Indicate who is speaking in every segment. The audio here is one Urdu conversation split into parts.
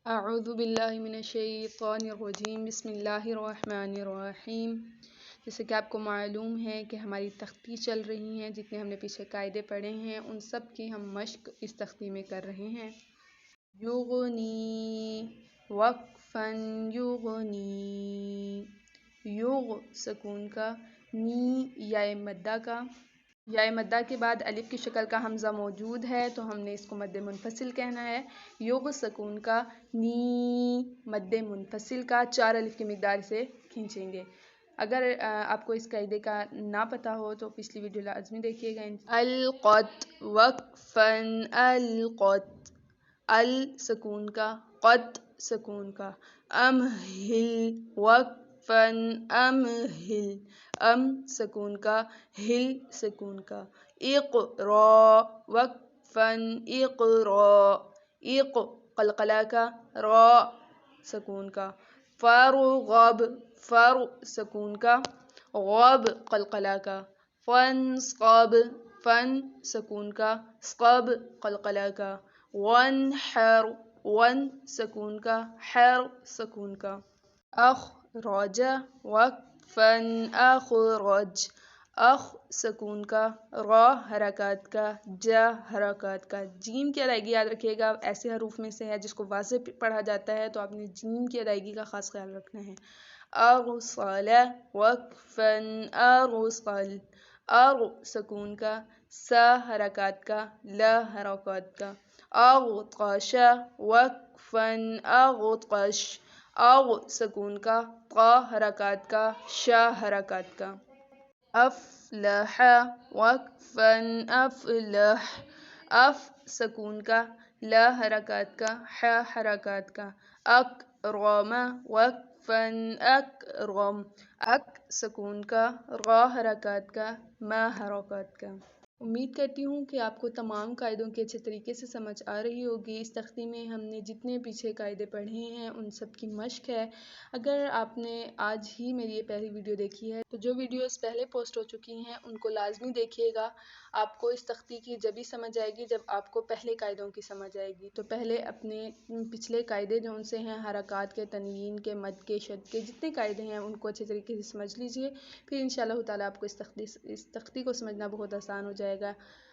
Speaker 1: اعوذ باللہ من الشیطان الرجیم بسم اللہ الرحمن الرحیم۔ جیسے کہ آپ کو معلوم ہے کہ ہماری تختی چل رہی ہیں، جتنے ہم نے پیچھے قاعدے پڑھے ہیں ان سب کی ہم مشق اس تختی میں کر رہے ہیں۔ یغنی وقفاً یغنی، یغ سکون کا، نی یا مدہ کا، یا مدہ کے بعد الف کی شکل کا حمزہ موجود ہے تو ہم نے اس کو مد منفصل کہنا ہے۔ یغ سکون کا، نی مد منفصل کا، 4 الف کی مقدار سے کھینچیں گے۔ اگر آپ کو اس قاعدے کا نہ پتہ ہو تو پچھلی ویڈیو لازمی دیکھیے گا۔ القت وقفاً القت، ال سکون کا، قت سکون کا، امہل وقفاً امہل، ام سکون کا، ہل سکون کا، اقرا وقفاً اقرا، اق قلقلہ کا، را سکون کا، فرغب فر سکون کا، غب قلقلہ کا، فانصب فن سکون کا، صب قلقلہ کا، وانحر ون سکون کا، حر سکون کا، اخرج وقفاً اخرج، اخ سکون کا، را حرکات کا، جا حرکات کا۔ جیم کی ادائیگی یاد رکھیے گا، ایسے حروف میں سے ہے جس کو واضح پڑھا جاتا ہے تو آپ نے جیم کی ادائیگی کا خاص خیال رکھنا ہے۔ ارسل وقفاً ارسل، ار سکون کا، سا حرکات کا، لا حرکات کا، اغطش وقفاً اغطش، اغ سکون کا، قا حرکات کا، شا حرکات کا، افلح وقفاً افلح، اف سکون کا، لا حرکات کا، ح حرکات کا، اکرم وقفاً اکرم، اک سکون کا، را حرکات کا، ما حرکات کا۔ امید کرتی ہوں کہ آپ کو تمام قاعدوں کی اچھے طریقے سے سمجھ آ رہی ہوگی۔ اس تختی میں ہم نے جتنے پیچھے قاعدے پڑھے ہیں ان سب کی مشق ہے۔ اگر آپ نے آج ہی میری یہ پہلی ویڈیو دیکھی ہے تو جو ویڈیوز پہلے پوسٹ ہو چکی ہیں ان کو لازمی دیکھیے گا۔ آپ کو اس تختی کی جب ہی سمجھ آئے گی جب آپ کو پہلے قاعدوں کی سمجھ آئے گی۔ تو پہلے اپنے پچھلے قاعدے جو ان سے ہیں، حرکات کے، تنوین کے، مد کے، شد کے، جتنے قاعدے ہیں ان کو اچھے طریقے سے سمجھ لیجئے، پھر انشاءاللہ تعالیٰ آپ کو اس تختی کو سمجھنا بہت آسان ہو جائے گا۔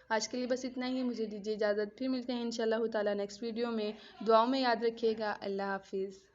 Speaker 1: آج کے لیے بس اتنا ہی، مجھے دیجیے اجازت، پھر ملتے ہیں انشاءاللہ تعالیٰ نیکسٹ ویڈیو میں۔ دعاؤں میں یاد رکھیے گا۔ اللہ حافظ۔